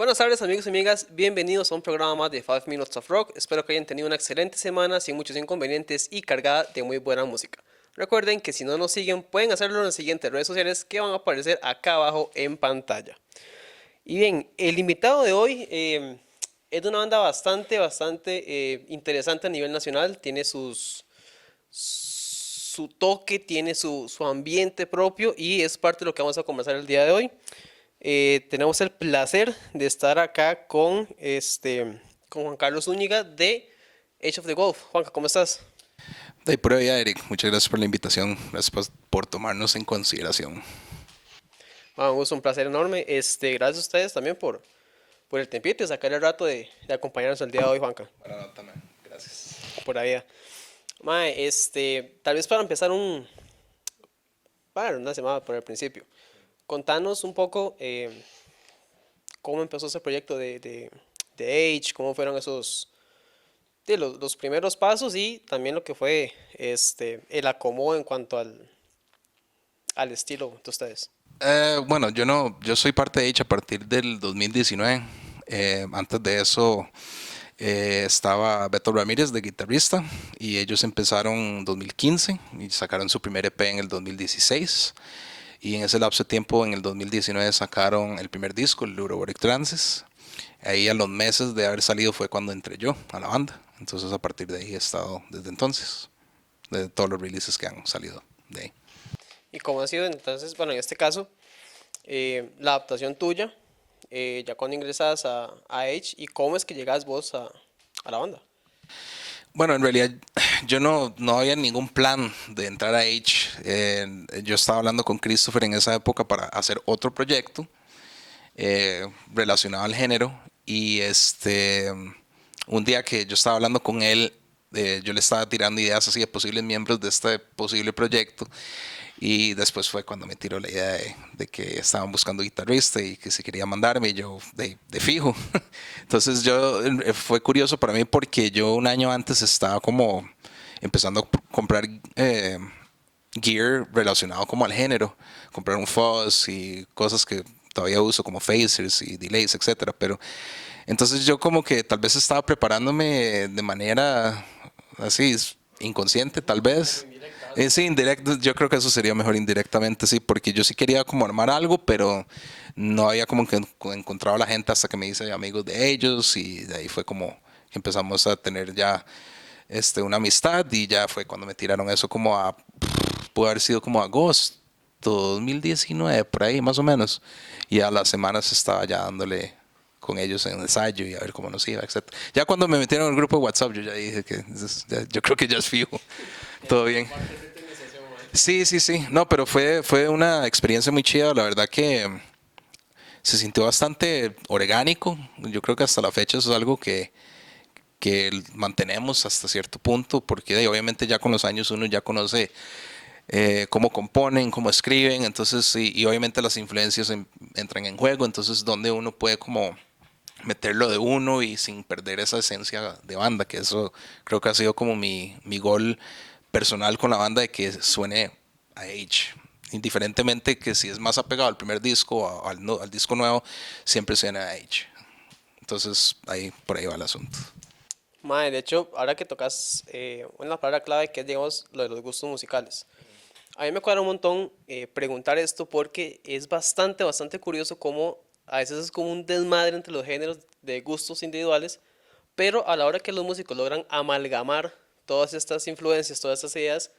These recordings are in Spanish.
Buenas tardes amigos y amigas, bienvenidos a un programa más de 5 Minutes of Rock. Espero que hayan tenido una excelente semana sin muchos inconvenientes y cargada de muy buena música. Recuerden que si no nos siguen pueden hacerlo en las siguientes redes sociales que van a aparecer acá abajo en pantalla. Y bien, el invitado de hoy es de una banda bastante interesante a nivel nacional. Tiene su toque, tiene su ambiente propio y es parte de lo que vamos a conversar el día de hoy. Tenemos el placer de estar acá con Juan Carlos Zúñiga de Age of the Golf. Juanca, ¿cómo estás? De pura vida, Eric. Muchas gracias por la invitación. Gracias por tomarnos en consideración. Ah, un gusto, un placer enorme. Gracias a ustedes también por el tempito y sacar el rato de acompañarnos el día de hoy, Juanca, Buena nota, man. Gracias. por la vida. Mae, tal vez para empezar una semana por el principio. Contanos un poco cómo empezó ese proyecto de Age, cómo fueron los primeros pasos y también lo que fue el acomodo en cuanto al estilo de ustedes. Bueno, yo no, yo soy parte de H a partir del 2019. Antes de eso estaba Beto Ramírez de guitarrista y ellos empezaron en 2015 y sacaron su primer EP en el 2016. Y en ese lapso de tiempo, en el 2019, sacaron el primer disco, el Euroboric Trances. Ahí a los meses de haber salido fue cuando entré yo a la banda. Entonces a partir de ahí he estado desde entonces, de todos los releases que han salido de ahí. ¿Y cómo ha sido entonces, bueno, en este caso, la adaptación tuya, ya cuando ingresas a Edge y cómo es que llegas vos a la banda? Bueno, en realidad yo no había ningún plan de entrar a H. Yo estaba hablando con Christopher en esa época para hacer otro proyecto relacionado al género. Y un día que yo estaba hablando con él, yo le estaba tirando ideas así de posibles miembros de este posible proyecto. Y después fue cuando me tiró la idea de que estaban buscando guitarrista y que se quería mandarme, y yo de fijo. Entonces fue curioso para mí porque yo un año antes estaba como empezando a comprar gear relacionado como al género, comprar un fuzz y cosas que todavía uso como phasers y delays, etcétera. Pero entonces yo como que tal vez estaba preparándome de manera así inconsciente, tal vez. Sí, indirecto, yo creo que eso sería mejor indirectamente, sí, porque yo sí quería como armar algo, pero no había como que encontrado a la gente hasta que me hice amigos de ellos y de ahí fue como que empezamos a tener ya una amistad y ya fue cuando me tiraron eso como pudo haber sido como agosto 2019, por ahí más o menos, y a las semanas estaba ya dándole con ellos en ensayo y a ver cómo nos iba, etcétera. Ya cuando me metieron en el grupo de WhatsApp, yo ya dije que yo creo que ya es fijo, todo bien. Sí, sí, sí. No, pero fue una experiencia muy chida. La verdad que se sintió bastante orgánico. Yo creo que hasta la fecha eso es algo que mantenemos hasta cierto punto, porque obviamente ya con los años uno ya conoce cómo componen, cómo escriben, entonces, y obviamente las influencias entran en juego, entonces donde uno puede como meterlo de uno y sin perder esa esencia de banda, que eso creo que ha sido como mi gol personal con la banda, de que suene a Age. Indiferentemente que si es más apegado al primer disco o al disco nuevo, siempre suena a Age. Entonces ahí por ahí va el asunto. Mae, de hecho, ahora que tocas una palabra clave que es, digamos, lo de los gustos musicales. A mí me cuadra un montón preguntar esto porque es bastante curioso cómo a veces es como un desmadre entre los géneros de gustos individuales, pero a la hora que los músicos logran amalgamar todas estas influencias, todas estas ideas,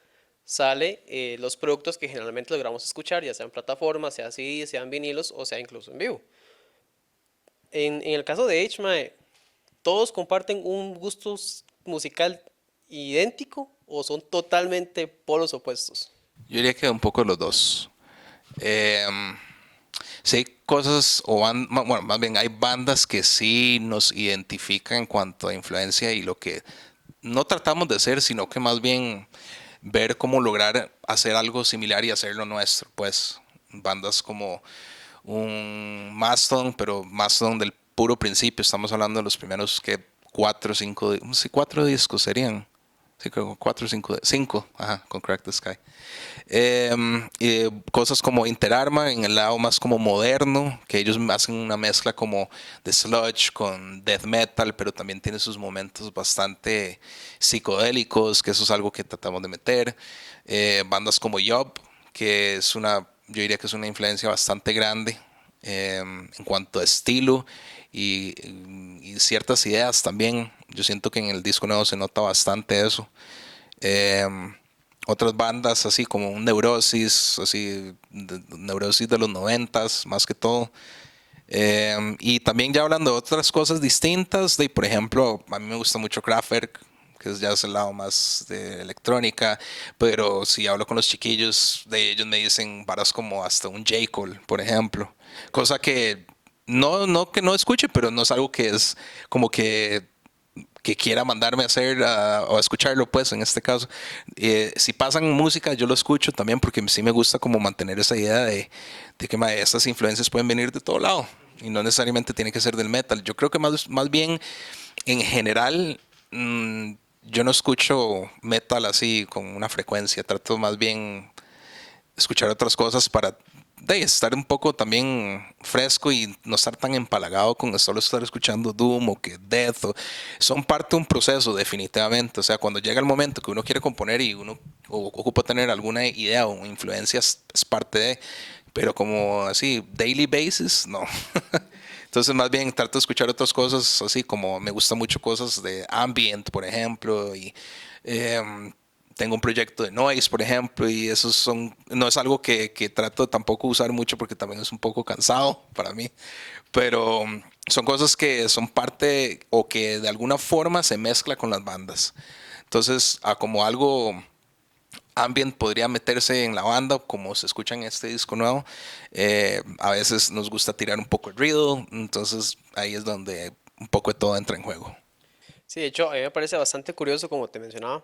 sale los productos que generalmente logramos escuchar, ya sean plataformas, sea CD, sean vinilos o sea incluso en vivo. En el caso de HMAE, ¿todos comparten un gusto musical idéntico o son totalmente polos opuestos? Yo diría que un poco de los dos. Eh, sí hay cosas, bueno, más bien hay bandas que sí nos identifican en cuanto a influencia y lo que no tratamos de hacer, sino que más bien ver cómo lograr hacer algo similar y hacerlo nuestro. Pues bandas como un Mastodon, pero Mastodon del puro principio, estamos hablando de los primeros que cuatro o cinco, sí, cuatro discos serían. Sí, creo que 4 o 5, 5, ajá, con Crack the Sky. Y cosas como Interarma en el lado más como moderno, que ellos hacen una mezcla como de sludge con death metal, pero también tiene sus momentos bastante psicodélicos, que eso es algo que tratamos de meter. Bandas como Yob, que es una, yo diría que es una influencia bastante grande en cuanto a estilo y, y ciertas ideas también. Yo siento que en el disco nuevo se nota bastante eso. Eh, Otras bandas así como un Neurosis, así Neurosis de los noventas más que todo. Y también ya hablando de otras cosas distintas, de, por ejemplo, a mí me gusta mucho Kraftwerk, que es ya es el lado más de electrónica, pero si hablo con los chiquillos, de ellos me dicen varas como hasta un J. Cole, por ejemplo, cosa que no que no escuche, pero no es algo que es como que quiera mandarme a hacer o a escucharlo, pues en este caso. Si pasan música, yo lo escucho también porque sí me gusta como mantener esa idea de que estas influencias pueden venir de todo lado y no necesariamente tiene que ser del metal. Yo creo que más bien en general yo no escucho metal así con una frecuencia, trato más bien escuchar otras cosas para estar un poco también fresco y no estar tan empalagado con solo estar escuchando Doom o que Death. Son parte de un proceso definitivamente. O sea, cuando llega el momento que uno quiere componer y uno ocupa tener alguna idea o influencia, es parte de, pero como así, daily basis, no. Entonces más bien trato de escuchar otras cosas, así como me gustan mucho cosas de ambient, por ejemplo, y eh, tengo un proyecto de noise, por ejemplo, y esos son, no es algo que trato tampoco usar mucho porque también es un poco cansado para mí, pero son cosas que son parte o que de alguna forma se mezcla con las bandas. Entonces, como algo ambient podría meterse en la banda, como se escucha en este disco nuevo. A veces nos gusta tirar un poco de riddle, entonces ahí es donde un poco de todo entra en juego. Sí, de hecho, a mí me parece bastante curioso, como te mencionaba,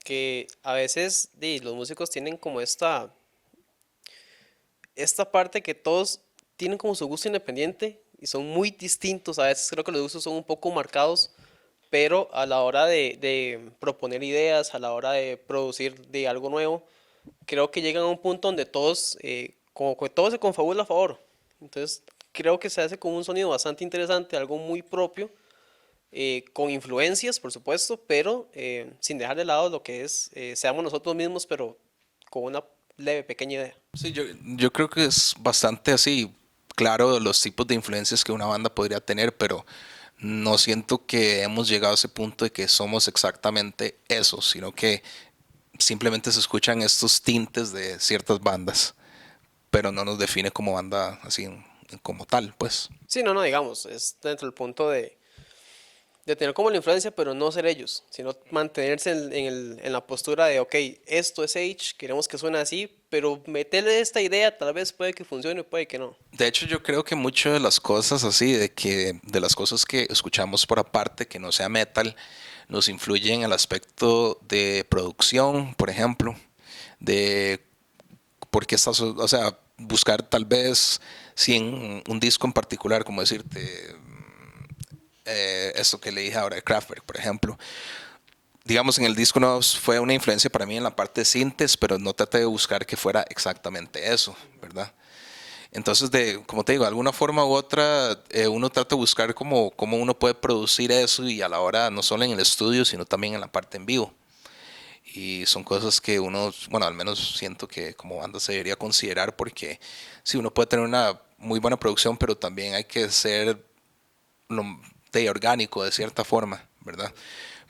que a veces los músicos tienen como esta parte que todos tienen como su gusto independiente y son muy distintos. A veces creo que los gustos son un poco marcados, pero a la hora de proponer ideas, a la hora de producir de algo nuevo, creo que llegan a un punto donde todos, como que todo se confabula a favor. Entonces, creo que se hace con un sonido bastante interesante, algo muy propio, con influencias, por supuesto, pero sin dejar de lado lo que es, seamos nosotros mismos, pero con una leve, pequeña idea. Sí, yo creo que es bastante así, claro, los tipos de influencias que una banda podría tener, pero no siento que hemos llegado a ese punto de que somos exactamente eso, sino que simplemente se escuchan estos tintes de ciertas bandas, pero no nos define como banda así como tal, pues. Sí, no, no, digamos, es dentro del punto de tener como la influencia, pero no ser ellos, sino mantenerse en la postura de, ok, esto es Age, queremos que suene así, pero meterle esta idea, tal vez puede que funcione, puede que no. De hecho, yo creo que muchas de las cosas así, de las cosas que escuchamos por aparte, que no sea metal, nos influyen en el aspecto de producción, por ejemplo, de por qué estás, o sea, buscar tal vez si en un disco en particular, como decirte, esto que le dije ahora de Kraftwerk, por ejemplo, digamos en el disco no fue una influencia para mí en la parte de sintes, pero no traté de buscar que fuera exactamente eso, ¿verdad? Entonces, como te digo, de alguna forma u otra, uno trata de buscar cómo uno puede producir eso y a la hora, no solo en el estudio, sino también en la parte en vivo. Y son cosas que uno, bueno, al menos siento que como banda se debería considerar porque sí, uno puede tener una muy buena producción, pero también hay que ser lo, orgánico de cierta forma, ¿verdad?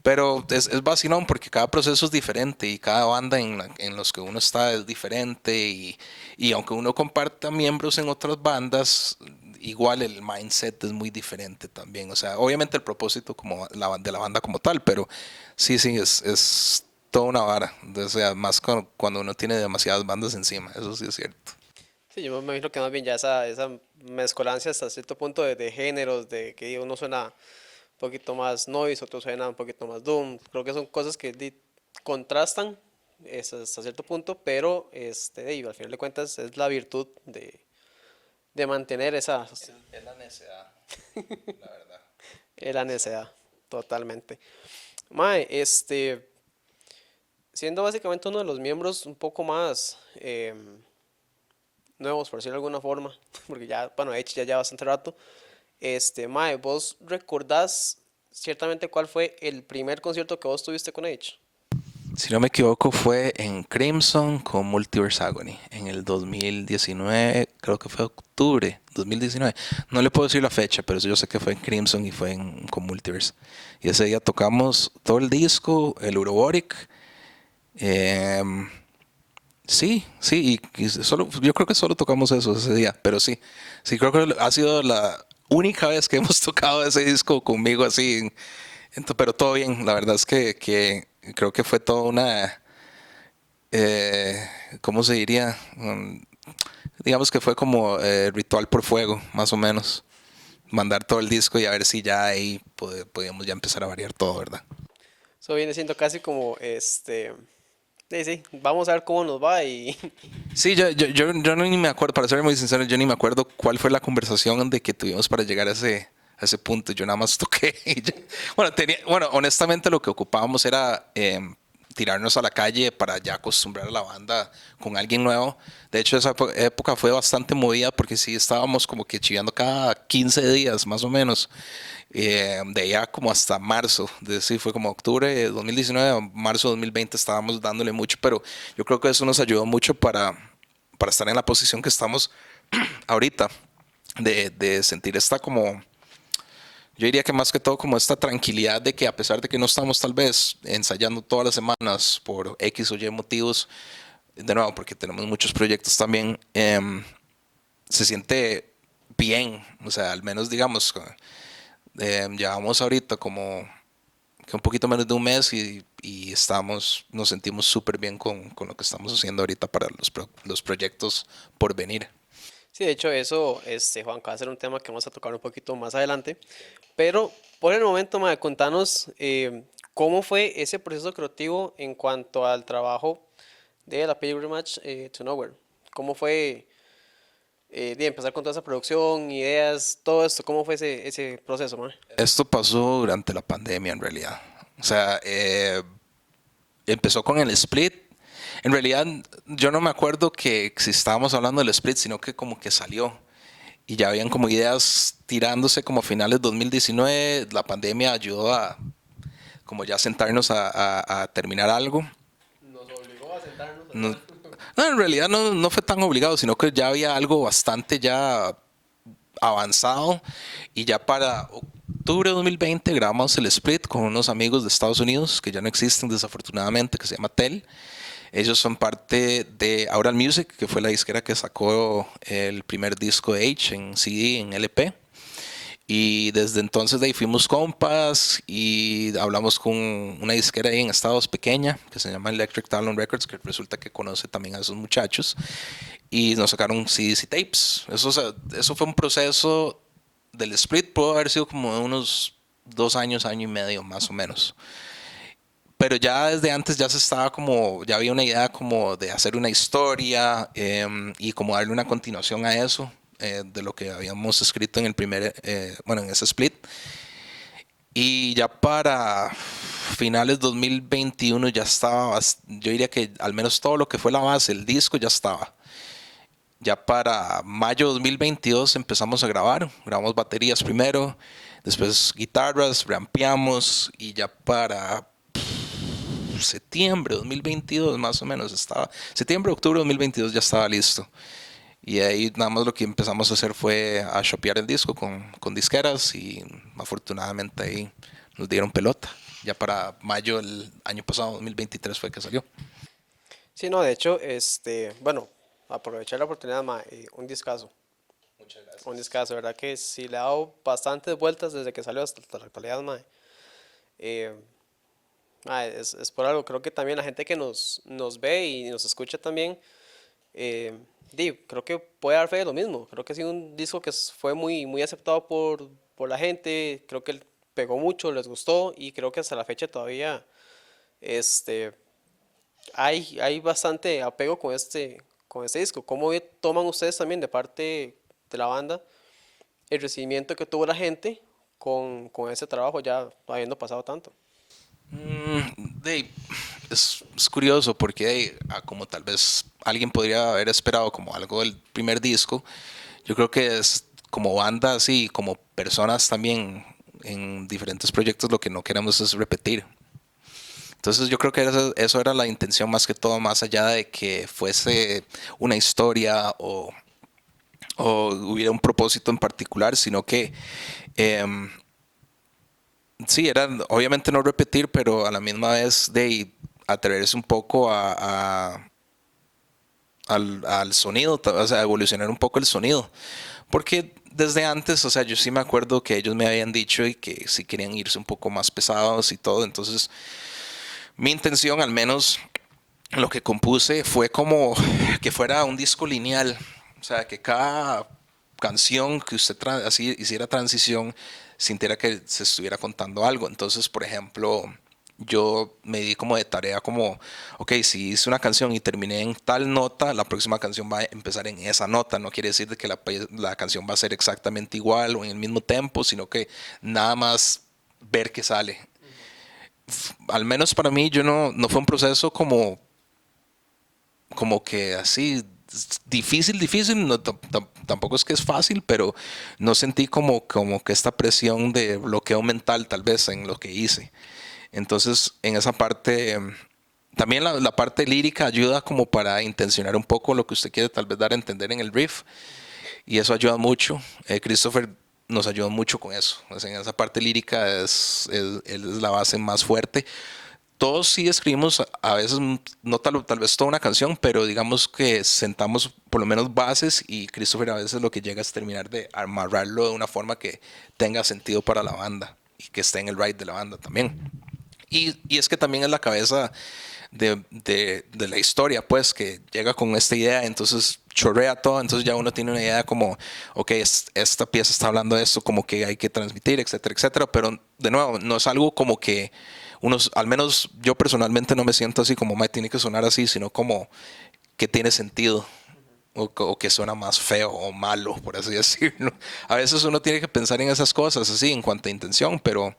Pero es vacilón porque cada proceso es diferente y cada banda en los que uno está es diferente y aunque uno comparta miembros en otras bandas, igual el mindset es muy diferente también. O sea, obviamente el propósito como de la banda como tal, pero sí, es toda una vara. O sea, más cuando uno tiene demasiadas bandas encima, eso sí es cierto. Sí, yo me imagino que más bien ya esa mezcolancia hasta cierto punto de géneros, de que uno suena un poquito más noise, otro suena un poquito más doom, creo que son cosas que contrastan hasta cierto punto, pero y al final de cuentas es la virtud de mantener esa, Es la necedad, la verdad. la necedad, totalmente. Mae, siendo básicamente uno de los miembros un poco más nuevos, por decirlo de alguna forma, porque ya, bueno, Edge ya lleva bastante rato, Mae, ¿vos recordás ciertamente cuál fue el primer concierto que vos tuviste con Edge? Si no me equivoco, fue en Crimson con Multiverse Agony en el 2019, creo que fue octubre 2019. No le puedo decir la fecha, pero yo sé que fue en Crimson y fue con Multiverse. Y ese día tocamos todo el disco, el Uroboric. em, sí, sí, y solo, yo creo que solo tocamos eso ese día, pero sí, sí, creo que ha sido la única vez que hemos tocado ese disco conmigo así. Pero todo bien, la verdad es que creo que fue toda una eh, ¿cómo se diría? Digamos que fue como ritual por fuego, más o menos. Mandar todo el disco y a ver si ya ahí podíamos ya empezar a variar todo, ¿verdad? Eso viene siendo casi como, sí, sí, vamos a ver cómo nos va y Sí, yo no ni me acuerdo, para ser muy sincero, yo ni me acuerdo cuál fue la conversación de que tuvimos para llegar a ese punto. Yo nada más toqué. Bueno, honestamente lo que ocupábamos era tirarnos a la calle para ya acostumbrar a la banda con alguien nuevo. De hecho, esa época fue bastante movida porque sí estábamos como que chiviando cada 15 días más o menos. De allá como hasta marzo, sí, fue como octubre de 2019 a marzo de 2020 estábamos dándole mucho, pero yo creo que eso nos ayudó mucho para estar en la posición que estamos ahorita, de sentir esta como, yo diría que más que todo como esta tranquilidad de que a pesar de que no estamos tal vez ensayando todas las semanas por X o Y motivos, de nuevo porque tenemos muchos proyectos también, se siente bien, o sea, al menos digamos, llevamos ahorita como que un poquito menos de un mes y nos sentimos súper bien con lo que estamos haciendo ahorita para los proyectos por venir. sí, de hecho eso, Juan, va a ser un tema que vamos a tocar un poquito más adelante, pero por el momento, mae, contanos cómo fue ese proceso creativo en cuanto al trabajo de la Pilgrimage to Nowhere. ¿Cómo fue de empezar con toda esa producción, ideas, todo esto? ¿Cómo fue ese proceso, mae? Esto pasó durante la pandemia en realidad. O sea, empezó con el split. En realidad yo no me acuerdo que si estábamos hablando del split, sino que como que salió. Y ya habían como ideas tirándose como a finales de 2019. La pandemia ayudó a como ya sentarnos a terminar algo. Nos obligó a sentarnos a No, hacer. no, en realidad no fue tan obligado, sino que ya había algo bastante ya avanzado y ya para octubre de 2020 grabamos el split con unos amigos de Estados Unidos que ya no existen desafortunadamente, que se llama Tel. Ellos son parte de Aural Music, que fue la disquera que sacó el primer disco de H en CD, en LP. Y desde entonces de ahí fuimos compas y hablamos con una disquera ahí en Estados pequeña que se llama Electric Talon Records, que resulta que conoce también a esos muchachos. Y nos sacaron CDs y tapes. Eso, o sea, eso fue un proceso del split, pudo haber sido como de unos 2 años, año y medio más o menos. Pero ya desde antes ya se estaba como, ya había una idea como de hacer una historia y como darle una continuación a eso, de lo que habíamos escrito en el primer, bueno, en ese split. Y ya para finales 2021 ya estaba, yo diría que al menos todo lo que fue la base, el disco ya estaba. Ya para mayo de 2022 empezamos a grabar, grabamos baterías primero, después guitarras, rampeamos y ya para septiembre de 2022 más o menos estaba, septiembre, octubre de 2022 ya estaba listo. Y ahí nada más lo que empezamos a hacer fue a shopear el disco con disqueras y afortunadamente ahí nos dieron pelota. Ya para mayo del año pasado, 2023 fue que salió. Sí, no, de hecho, bueno, aprovechar la oportunidad, mae, un discazo, ¿verdad? Que sí le ha dado bastantes vueltas desde que salió hasta la actualidad, mae. Eh, es por algo, creo que también la gente que nos ve y nos escucha también, eh, creo que puede dar fe de lo mismo. Creo que ha sido un disco que fue muy aceptado por la gente, creo que pegó mucho, les gustó y creo que hasta la fecha todavía este, hay bastante apego con este disco. ¿Cómo toman ustedes también de parte de la banda el recibimiento que tuvo la gente con ese trabajo ya habiendo pasado tanto? De, es curioso porque como tal vez alguien podría haber esperado como algo del primer disco, yo creo que es como banda así, como personas también en diferentes proyectos lo que no queremos es repetir. Entonces yo creo que eso era la intención más que todo, más allá de que fuese una historia o hubiera un propósito en particular, sino que em, sí, era obviamente no repetir, pero a la misma vez de atreverse un poco al sonido, o sea, evolucionar un poco el sonido. Porque desde antes, o sea, yo sí me acuerdo que ellos me habían dicho y que sí querían irse un poco más pesados y todo. Entonces, mi intención, al menos lo que compuse, fue como que fuera un disco lineal. O sea, que cada canción que usted así hiciera transición sintiera que se estuviera contando algo. Entonces, por ejemplo, yo me di como de tarea como, ok, si hice una canción y terminé en tal nota, la próxima canción va a empezar en esa nota. No quiere decir de que la canción va a ser exactamente igual o en el mismo tempo, sino que nada más ver qué sale. Al menos para mí, yo no fue un proceso como que así difícil, no, tampoco es que es fácil, pero no sentí como que esta presión de bloqueo mental tal vez en lo que hice. Entonces, en esa parte, también la parte lírica ayuda como para intencionar un poco lo que usted quiere tal vez dar a entender en el riff, y eso ayuda mucho. Christopher nos ayuda mucho con eso. O sea, en esa parte lírica es la base más fuerte. Todos sí escribimos a veces, no tal vez toda una canción, pero digamos que sentamos por lo menos bases y Christopher a veces lo que llega es terminar de amarrarlo de una forma que tenga sentido para la banda y que esté en el ride de la banda también. Y es que también es la cabeza de la historia, pues, que llega con esta idea, entonces chorrea todo, entonces ya uno tiene una idea como, ok, esta pieza está hablando de esto, como que hay que transmitir, etcétera, etcétera, pero de nuevo, no es algo como que unos, al menos yo personalmente no me siento así como, me tiene que sonar así, sino como que tiene sentido. O que suena más feo o malo, por así decirlo. A veces uno tiene que pensar en esas cosas así en cuanto a intención, pero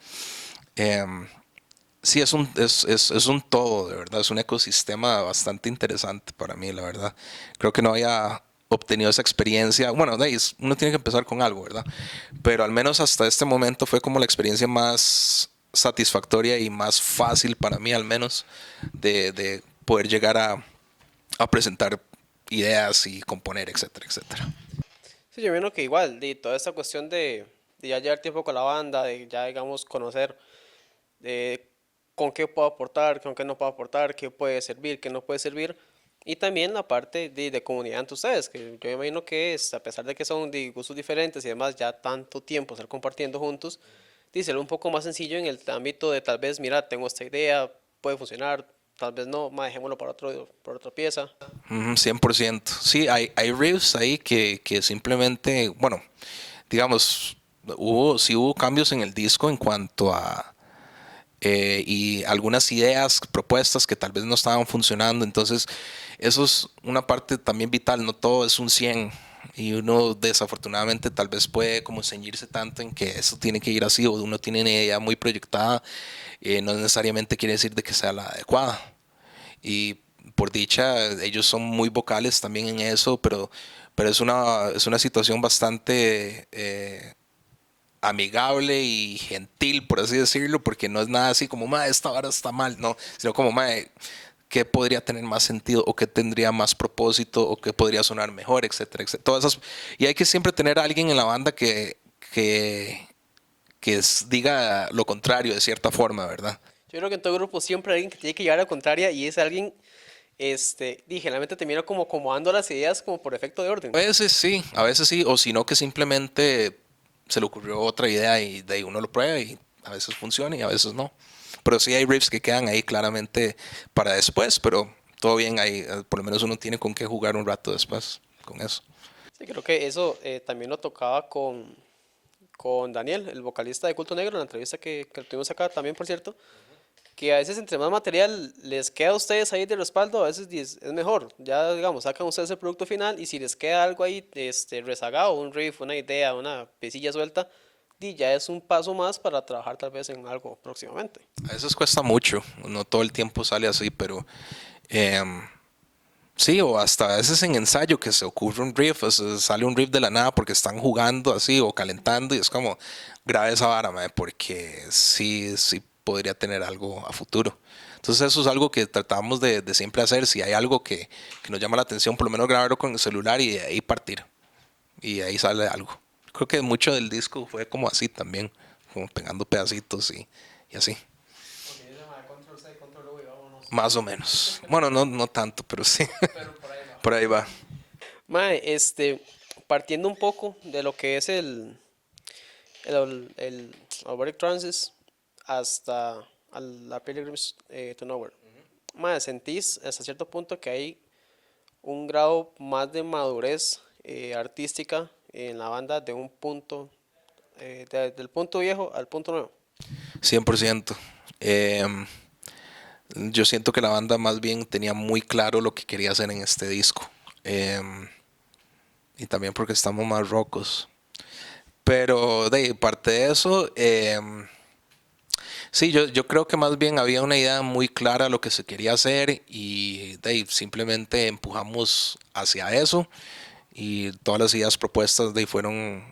eh, sí, es un todo, de verdad, es un ecosistema bastante interesante para mí, la verdad. Creo que no haya obtenido esa experiencia. Bueno, uno tiene que empezar con algo, ¿verdad? Pero al menos hasta este momento fue como la experiencia más satisfactoria y más fácil para mí, al menos, de poder llegar a presentar ideas y componer, etcétera, etcétera. Sí, yo menos que igual, de toda esta cuestión de ya llevar tiempo con la banda, de ya, digamos, conocer de con qué puedo aportar, con qué no puedo aportar, qué puede servir, qué no puede servir. Y también la parte de comunidad entre ustedes, que yo imagino que es, a pesar de que son de gustos diferentes y demás, ya tanto tiempo estar compartiendo juntos, dice un poco más sencillo en el ámbito de tal vez, mira, tengo esta idea, puede funcionar, tal vez no, dejémoslo para otra pieza. 100%. Sí, hay riffs ahí que simplemente, bueno, digamos, sí hubo cambios en el disco en cuanto a y algunas ideas, propuestas que tal vez no estaban funcionando. Entonces, eso es una parte también vital, no todo es un 100 y uno desafortunadamente tal vez puede como ceñirse tanto en que eso tiene que ir así o uno tiene una idea muy proyectada, no necesariamente quiere decir de que sea la adecuada. Y por dicha, ellos son muy vocales también en eso, pero es una situación bastante amigable y gentil, por así decirlo, porque no es nada así como, ma, esta vara está mal, no, sino como, ma, qué podría tener más sentido o qué tendría más propósito o qué podría sonar mejor, etcétera, etcétera. Todas esas, y hay que siempre tener a alguien en la banda que diga lo contrario de cierta forma, ¿verdad? Yo creo que en todo grupo siempre hay alguien que tiene que llevar a la contraria y es alguien, generalmente termina como acomodando las ideas como por efecto de orden. A veces sí, o sino que simplemente se le ocurrió otra idea y de ahí uno lo prueba y a veces funciona y a veces no. Pero sí hay riffs que quedan ahí claramente para después, pero todo bien ahí, por lo menos uno tiene con qué jugar un rato después con eso. Sí, creo que eso también lo tocaba con Daniel, el vocalista de Culto Negro, en la entrevista que tuvimos acá también, por cierto, que a veces entre más material les queda a ustedes ahí de respaldo, a veces es mejor. Ya, digamos, sacan ustedes el producto final y si les queda algo ahí rezagado, un riff, una idea, una piecilla suelta, ya es un paso más para trabajar tal vez en algo próximamente. A veces cuesta mucho, no todo el tiempo sale así, pero em, sí, o hasta a veces en ensayo que se ocurre un riff, o sea, sale un riff de la nada porque están jugando así o calentando y es como grave esa vara, mae, porque sí, sí podría tener algo a futuro. Entonces eso es algo que tratamos de siempre hacer. Si hay algo que nos llama la atención, por lo menos grabarlo con el celular y de ahí partir. Y de ahí sale algo. Creo que mucho del disco fue como así también, como pegando pedacitos y así. Más o menos. Bueno, no, no tanto, pero sí. Por ahí va. Mae, partiendo un poco de lo que es el Alberic Transit hasta a la Pilgrims to Nowhere. Mae, ¿sentís hasta cierto punto que hay un grado más de madurez artística en la banda de un punto, del punto viejo al punto nuevo? 100%. Yo siento que la banda más bien tenía muy claro lo que quería hacer en este disco. Y también porque estamos más rocos. Pero de parte de eso, sí, yo creo que más bien había una idea muy clara de lo que se quería hacer y simplemente empujamos hacia eso y todas las ideas propuestas fueron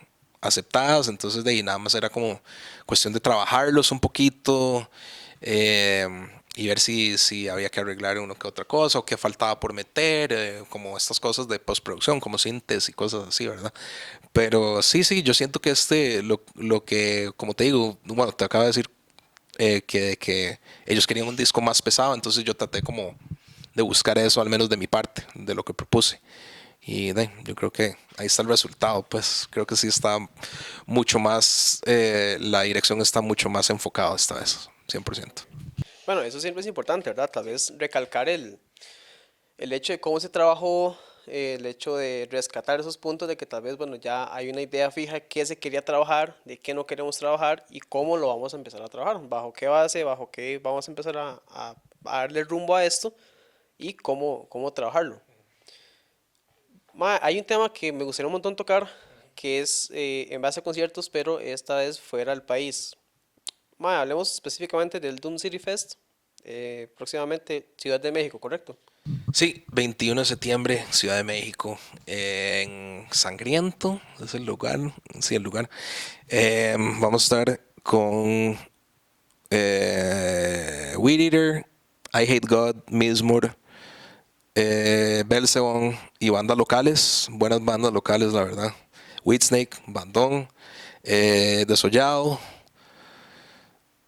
aceptadas, entonces nada más era como cuestión de trabajarlos un poquito eh, y ver si había que arreglar una que otra cosa o qué faltaba por meter, como estas cosas de postproducción, como síntesis y cosas así, ¿verdad? Pero sí, sí, yo siento que lo que, como te digo, bueno, te acabo de decir que ellos querían un disco más pesado, entonces yo traté como de buscar eso, al menos de mi parte, de lo que propuse. Y yo creo que ahí está el resultado, pues creo que sí está mucho más, la dirección está mucho más enfocada esta vez, 100%. Bueno, eso siempre es importante, ¿verdad? Tal vez recalcar el hecho de cómo se trabajó, el hecho de rescatar esos puntos de que tal vez, bueno, ya hay una idea fija de qué se quería trabajar, de qué no queremos trabajar y cómo lo vamos a empezar a trabajar, bajo qué base, bajo qué vamos a empezar a darle rumbo a esto y cómo trabajarlo. Hay un tema que me gustaría un montón tocar, que es en base a conciertos, pero esta vez fuera del país. Hablemos específicamente del Doom City Fest, próximamente Ciudad de México, ¿correcto? Sí, 21 de septiembre, Ciudad de México, en Sangriento, es el lugar, sí, el lugar. Vamos a estar con Weed Eater, I Hate God, Mismur, Belzebón y bandas locales, buenas bandas locales, la verdad. Whitsnake, Bandón, Desollado,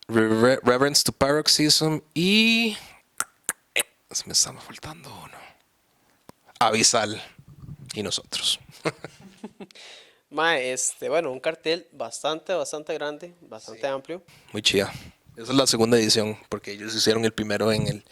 Reverence to Paroxysm y. Me estamos faltando uno. Avisal y nosotros. Bueno, un cartel bastante grande, bastante amplio. Muy chida. Esa es la segunda edición, porque ellos hicieron el primero en el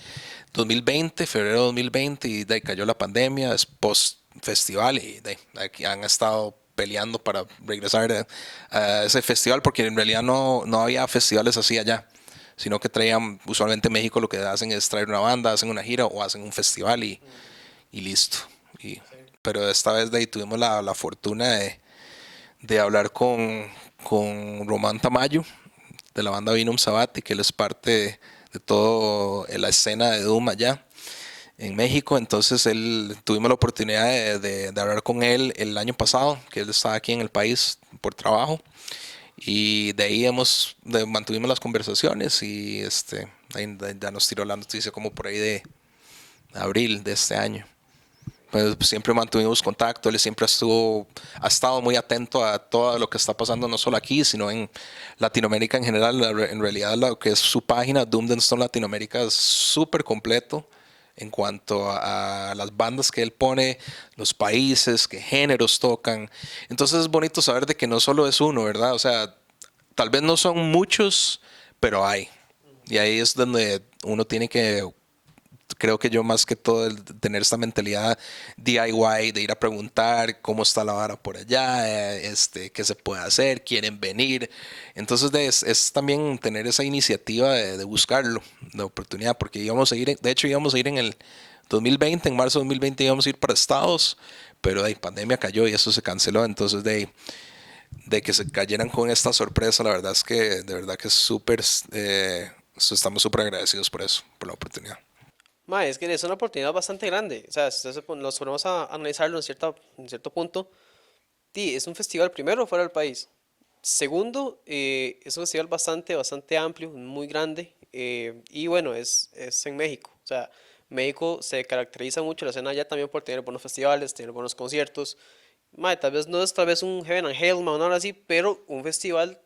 2020, febrero de 2020, y de ahí cayó la pandemia, es post-festival, y de ahí aquí han estado peleando para regresar a ese festival, porque en realidad no había festivales así allá, sino que traían, usualmente en México lo que hacen es traer una banda, hacen una gira o hacen un festival y listo. Pero esta vez de ahí tuvimos la fortuna de hablar con Román Tamayo de la banda Vinum Sabati, que él es parte de toda la escena de Doom allá en México. Entonces tuvimos la oportunidad de hablar con él el año pasado, que él estaba aquí en el país por trabajo. Y de ahí mantuvimos las conversaciones y ahí ya nos tiró la noticia como por ahí de abril de este año. Pues siempre mantuvimos contacto, él siempre ha estado muy atento a todo lo que está pasando, no solo aquí, sino en Latinoamérica en general. En realidad, lo que es su página, Doom Stone Latinoamérica, es súper completo en cuanto a las bandas que él pone, los países, qué géneros tocan. Entonces es bonito saber de que no solo es uno, ¿verdad? O sea, tal vez no son muchos, pero hay. Y ahí es donde uno tiene que, creo que yo más que todo, tener esta mentalidad DIY, de ir a preguntar cómo está la vara por allá, qué se puede hacer, quieren venir. Entonces es también tener esa iniciativa de buscarlo, de oportunidad, porque íbamos a ir, de hecho íbamos a ir en el 2020, en marzo de 2020 íbamos a ir para Estados, pero de pandemia cayó y eso se canceló. Entonces de que se cayeran con esta sorpresa, la verdad es que de verdad que es súper, estamos súper agradecidos por eso, por la oportunidad. Ma, es que es una oportunidad bastante grande. O sea, si nos ponemos a analizarlo en cierto punto, sí, es un festival primero fuera del país. Segundo, es un festival bastante amplio, muy grande. Y bueno, es en México. O sea, México se caracteriza mucho la escena allá también por tener buenos festivales, tener buenos conciertos. Mae, tal vez no es tal vez un Heaven and Hell, ma, o nada así, pero un festival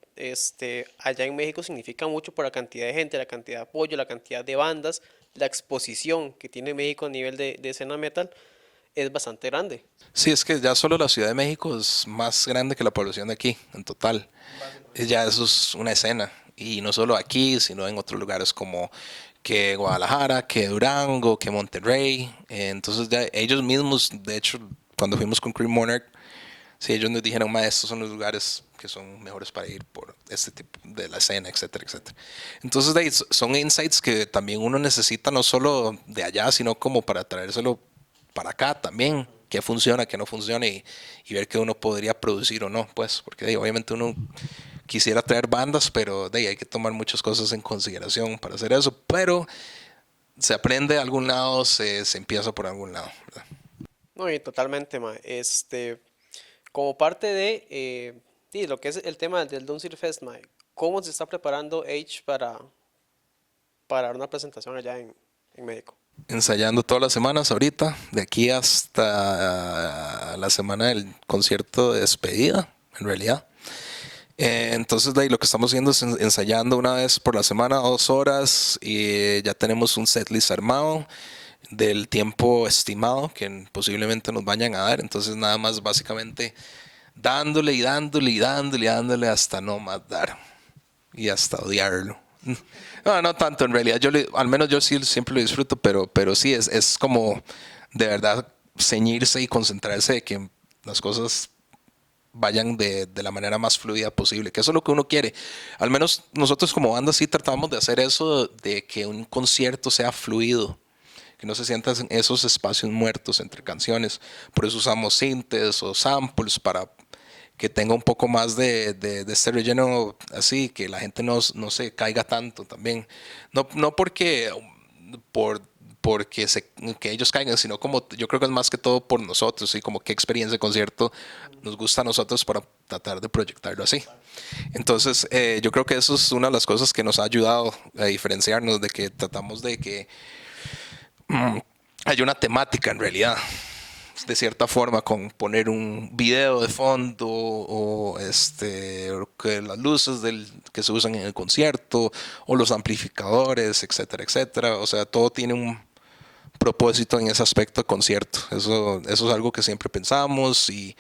allá en México significa mucho por la cantidad de gente, la cantidad de apoyo, la cantidad de bandas, la exposición que tiene México a nivel de escena metal es bastante grande. Sí, es que ya solo la Ciudad de México es más grande que la población de aquí, en total. Ya eso es una escena. Y no solo aquí, sino en otros lugares como que Guadalajara, que Durango, que Monterrey. Entonces ya ellos mismos, de hecho, cuando fuimos con Cream Monarch, sí, ellos nos dijeron, ma, estos son los lugares que son mejores para ir por este tipo de la escena, etcétera, etcétera. Entonces, de ahí son insights que también uno necesita no solo de allá, sino como para traérselo para acá también, qué funciona, qué no funciona y ver qué uno podría producir o no, pues, porque de ahí, obviamente uno quisiera traer bandas, pero de ahí hay que tomar muchas cosas en consideración para hacer eso, pero se aprende de algún lado, se empieza por algún lado, ¿verdad? No, y totalmente, ma. Como parte de sí, lo que es el tema del Doom City Fest, ma, ¿cómo se está preparando Age para dar una presentación allá en México? Ensayando todas las semanas ahorita, de aquí hasta la semana del concierto de despedida, en realidad. Entonces, de ahí lo que estamos haciendo es ensayando una vez por la semana, 2 horas, y ya tenemos un setlist armado del tiempo estimado que posiblemente nos vayan a dar. Entonces, nada más básicamente dándole y dándole y dándole y dándole hasta no más dar y hasta odiarlo. No, no tanto en realidad. Al menos yo sí siempre lo disfruto, pero sí es como de verdad ceñirse y concentrarse de que las cosas vayan de la manera más fluida posible, que eso es lo que uno quiere. Al menos nosotros como banda sí tratamos de hacer eso, de que un concierto sea fluido, que no se sientan esos espacios muertos entre canciones. Por eso usamos sintes o samples para que tenga un poco más de este relleno así, que la gente no se caiga tanto también. No porque, por, que ellos caigan, sino como yo creo que es más que todo por nosotros, y como qué experiencia de concierto nos gusta a nosotros para tratar de proyectarlo así. Entonces, yo creo que eso es una de las cosas que nos ha ayudado a diferenciarnos, de que tratamos de que hay una temática en realidad, de cierta forma, con poner un video de fondo o que las luces que se usan en el concierto o los amplificadores, etcétera, etcétera. O sea, todo tiene un propósito en ese aspecto de concierto. Eso es algo que siempre pensamos y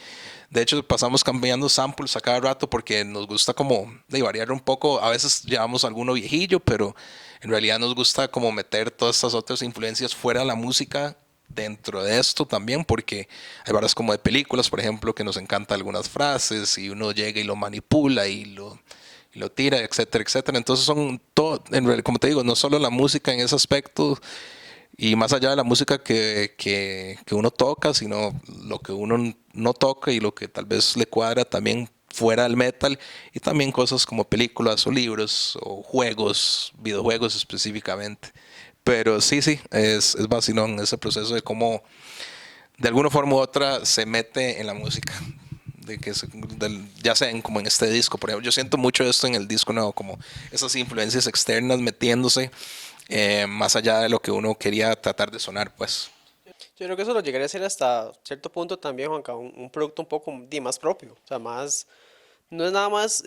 de hecho pasamos cambiando samples a cada rato porque nos gusta como de variar un poco. A veces llevamos alguno viejillo, pero en realidad nos gusta como meter todas estas otras influencias fuera de la música dentro de esto también, porque hay varias como de películas, por ejemplo, que nos encantan algunas frases y uno llega y lo manipula y lo tira, etcétera, etcétera. Entonces son todo, en realidad, como te digo, no solo la música en ese aspecto, y más allá de la música que uno toca, sino lo que uno no toca y lo que tal vez le cuadra también fuera del metal, y también cosas como películas o libros o juegos, videojuegos específicamente. Pero sí, es vacilón ese proceso de cómo de alguna forma u otra se mete en la música. De que ya sea como en este disco, por ejemplo, yo siento mucho esto en el disco nuevo, como esas influencias externas metiéndose más allá de lo que uno quería tratar de sonar, pues. Yo creo que eso lo llegaría a ser hasta cierto punto también, Juanca, un producto un poco más propio, o sea, más, no es nada más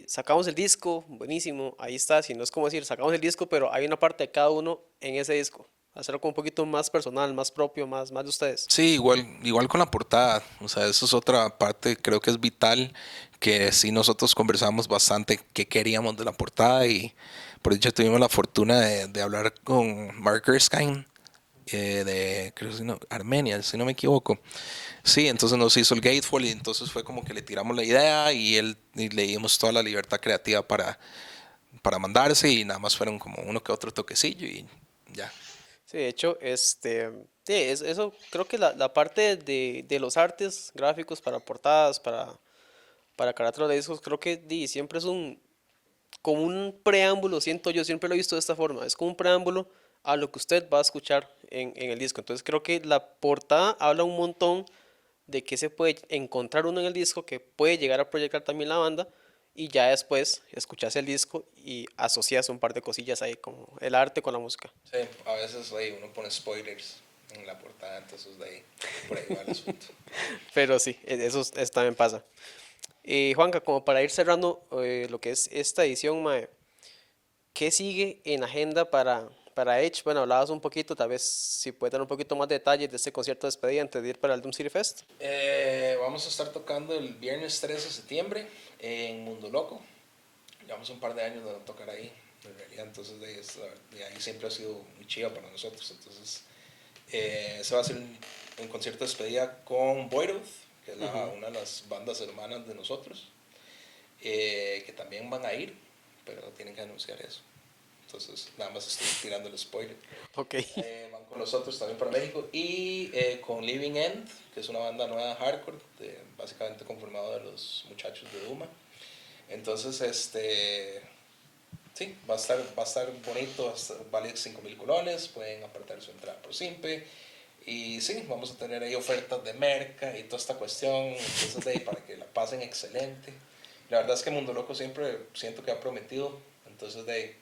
sacamos el disco, buenísimo, ahí está, sino es como decir, sacamos el disco, pero hay una parte de cada uno en ese disco, hacerlo como un poquito más personal, más propio, más de ustedes. Sí, igual con la portada, o sea, eso es otra parte, creo que es vital, que sí nosotros conversamos bastante qué queríamos de la portada, y por dicho tuvimos la fortuna de hablar con Mark Erskine, creo que Armenia, si no me equivoco. Sí, entonces nos hizo el Gatefold y entonces fue como que le tiramos la idea y le dimos toda la libertad creativa para mandarse, y nada más fueron como uno que otro toquecillo y ya. Sí, de hecho, sí, eso creo que la parte de los artes gráficos para portadas, para carátula de discos, creo que siempre es como un preámbulo, siento yo, siempre lo he visto de esta forma, es como un preámbulo a lo que usted va a escuchar en el disco. Entonces creo que la portada habla un montón de qué se puede encontrar uno en el disco, que puede llegar a proyectar también la banda, y ya después escuchas el disco y asocias un par de cosillas ahí, como el arte con la música. Sí, a veces ahí uno pone spoilers en la portada, entonces de ahí, por ahí va el asunto. Pero sí, eso también pasa. Juanca, como para ir cerrando lo que es esta edición, mae, ¿qué sigue en agenda para Edge? Bueno, hablabas un poquito, tal vez si puedes dar un poquito más de detalles de este concierto de despedida antes de ir para el Doom City Fest. Vamos a estar tocando el viernes 13 de septiembre en Mundo Loco. Llevamos un par de años de no tocar ahí, en realidad, entonces de ahí siempre ha sido muy chido para nosotros. Entonces, se va a hacer un concierto de despedida con Boyroth, que es una de las bandas hermanas de nosotros, que también van a ir, pero tienen que anunciar eso. Entonces, nada más estoy tirando el spoiler. Ok. Van con nosotros también para México y con Living End, que es una banda nueva de hardcore, básicamente conformada de los muchachos de Duma. Entonces, sí, va a estar bonito, vale 5,000 colones, pueden apartar su entrada por Simpe. Y sí, vamos a tener ahí ofertas de merca y toda esta cuestión, entonces de ahí para que la pasen excelente. La verdad es que Mundo Loco siempre siento que ha prometido, entonces de ahí,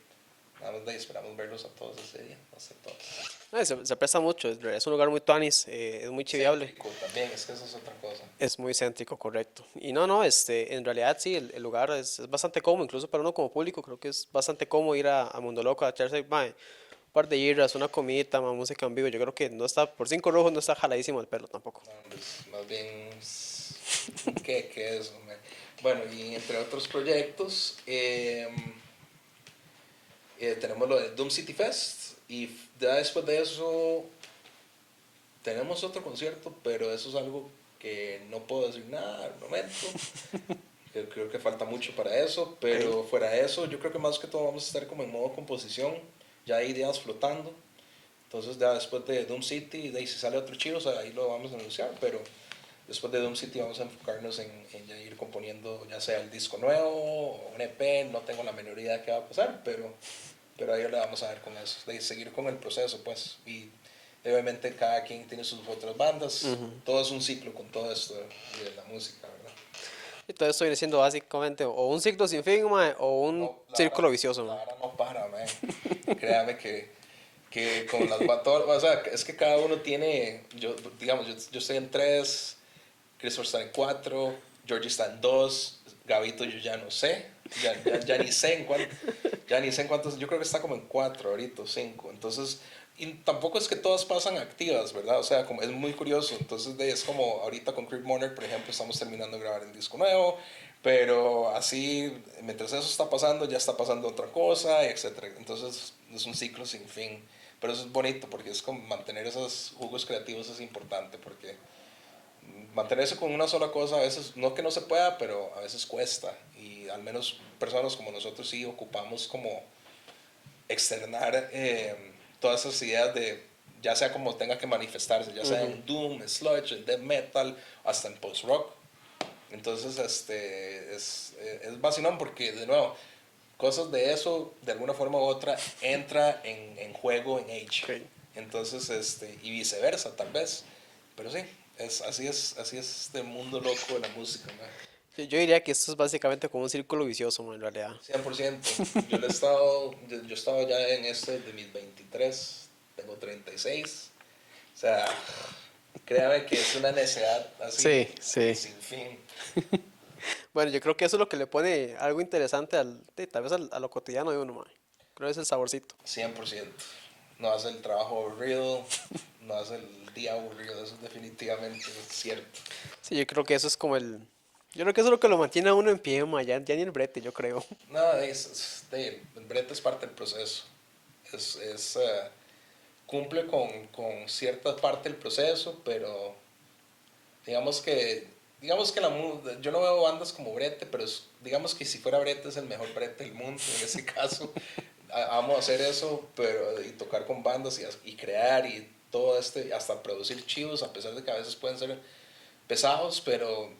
nada más de ahí esperamos verlos a todos ese día, a todos. Se presta mucho, es un lugar muy tuanis, es muy chiviable. Céntrico también, es que eso es otra cosa. Es muy céntrico, correcto. Y no, en realidad sí, el lugar es bastante cómodo, incluso para uno como público, creo que es bastante cómodo ir a Mundo Loco a echarse mae, un par de birras, una comidita, mae, música en vivo. Yo creo que no está, por 5 rojos no está jaladísimo el pelo tampoco. No, pues, más bien, ¿qué es? Hombre? Bueno, y entre otros proyectos, tenemos lo de Doom City Fest y ya después de eso tenemos otro concierto, pero eso es algo que no puedo decir nada al momento. Creo que falta mucho para eso, pero Ok. fuera de eso, yo creo que más que todo vamos a estar como en modo composición, ya hay ideas flotando. Entonces, ya después de Doom City, de ahí si sale otro chivo, o sea, ahí lo vamos a anunciar, pero después de Doom City vamos a enfocarnos en ya ir componiendo ya sea el disco nuevo o un EP, no tengo la menor idea de qué va a pasar, pero ahí le vamos a ver con eso, de seguir con el proceso, pues, y obviamente cada quien tiene sus otras bandas, todo es un ciclo con todo esto de la música, ¿verdad? Y todo esto viene siendo básicamente o un ciclo sin fin, mae, o un No, círculo vicioso, la mae. vara no para, man. Créame que con las batallas, o sea, es que cada uno tiene, digamos, yo estoy en 3, Christopher está en 4, Georgie está en 2, Gabito yo ya no sé, ya ni sé en cuántos, yo creo que está como en 4 ahorita, 5, entonces, y tampoco es que todas pasan activas, ¿verdad? O sea, como, es muy curioso, entonces es como ahorita con Creep Monarch, por ejemplo, estamos terminando de grabar el disco nuevo, pero así, mientras eso está pasando, ya está pasando otra cosa, etcétera. Entonces es un ciclo sin fin. Pero eso es bonito porque es como mantener esos jugos creativos es importante porque mantenerse con una sola cosa a veces, no que no se pueda, pero a veces cuesta. Y al menos personas como nosotros sí ocupamos como externar todas esas ideas de, ya sea como tenga que manifestarse, ya sea en Doom, en Sludge, en Death Metal, hasta en Post-Rock. Entonces, es vacilón porque, de nuevo, cosas de eso, de alguna forma u otra, entra en juego en Age. Ok. Entonces, y viceversa, tal vez. Pero sí, así es este mundo loco de la música, ¿no? Yo diría que esto es básicamente como un círculo vicioso, mae, en realidad. 100%. Yo he estado ya en este de mis 23, tengo 36. O sea, créame que es una necedad Sí, así sí. sin fin. Bueno, yo creo que eso es lo que le pone algo interesante tal vez a lo cotidiano de uno, mae. Creo que es el saborcito. 100%. No hace el trabajo aburrido, no hace el día aburrido, eso definitivamente es cierto. Sí, yo creo que eso es como yo creo que eso es lo que lo mantiene a uno en pie, mae, ya ni el brete, yo creo. No, el brete es parte del proceso. Cumple con cierta parte del proceso, pero digamos que, yo no veo bandas como brete, pero digamos que si fuera brete es el mejor brete del mundo en ese caso. Vamos a hacer eso, pero y tocar con bandas y crear y todo hasta producir chivos, a pesar de que a veces pueden ser pesados, pero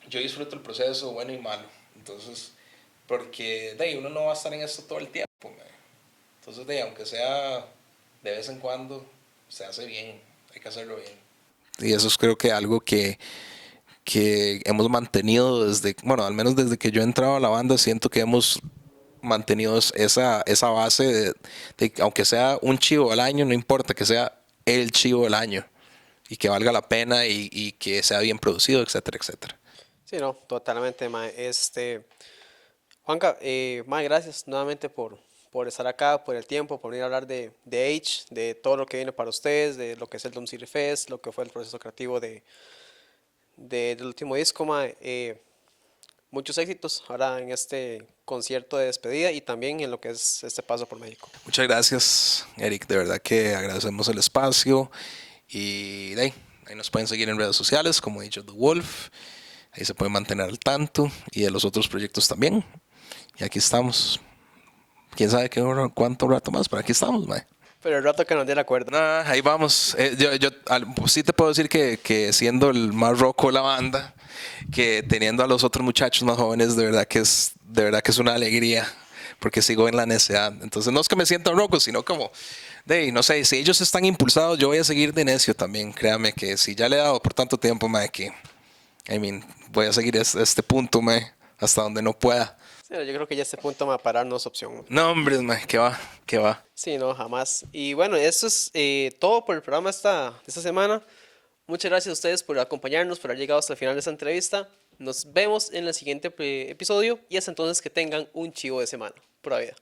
yo disfruto el proceso, bueno y malo. Entonces, porque de ahí uno no va a estar en esto todo el tiempo, mae. Entonces, de ahí, aunque sea de vez en cuando, se hace bien, hay que hacerlo bien. Y eso es creo que algo que hemos mantenido desde, bueno, al menos desde que yo he entrado a la banda, siento que hemos mantenido esa base de aunque sea un chivo al año, no importa que sea el chivo del año y que valga la pena y que sea bien producido, etcétera, etcétera. Sí, no, totalmente, mae. Juanca, mae, gracias nuevamente por estar acá, por el tiempo, por venir a hablar de Age, de todo lo que viene para ustedes, de lo que es el Doom City Fest, lo que fue el proceso creativo del último disco, mae. Muchos éxitos ahora en este concierto de despedida y también en lo que es este paso por México. Muchas gracias, Eric. De verdad que agradecemos el espacio. Y de ahí nos pueden seguir en redes sociales, como he dicho, The Wolf. Ahí se pueden mantener al tanto. Y de los otros proyectos también. Y aquí estamos. Quién sabe cuánto rato más, pero aquí estamos, mae. Pero el rato que nos dé el acuerdo. Nah, ahí vamos. Pues sí te puedo decir que siendo el más roco de la banda, que teniendo a los otros muchachos más jóvenes, de verdad que es una alegría, porque sigo en la necedad. Entonces no es que me sienta roco, sino como, no sé, si ellos están impulsados, yo voy a seguir de necio también. Créame que si ya le he dado por tanto tiempo, mae, voy a seguir este punto, mae, hasta donde no pueda. Sí, yo creo que ya este punto va a parar no es opción. No, hombre, mae, que va, que va. Sí, no, jamás. Y bueno, eso es todo por el programa de esta semana. Muchas gracias a ustedes por acompañarnos, por haber llegado hasta el final de esta entrevista. Nos vemos en el siguiente episodio y hasta entonces que tengan un chivo de semana. Pura vida.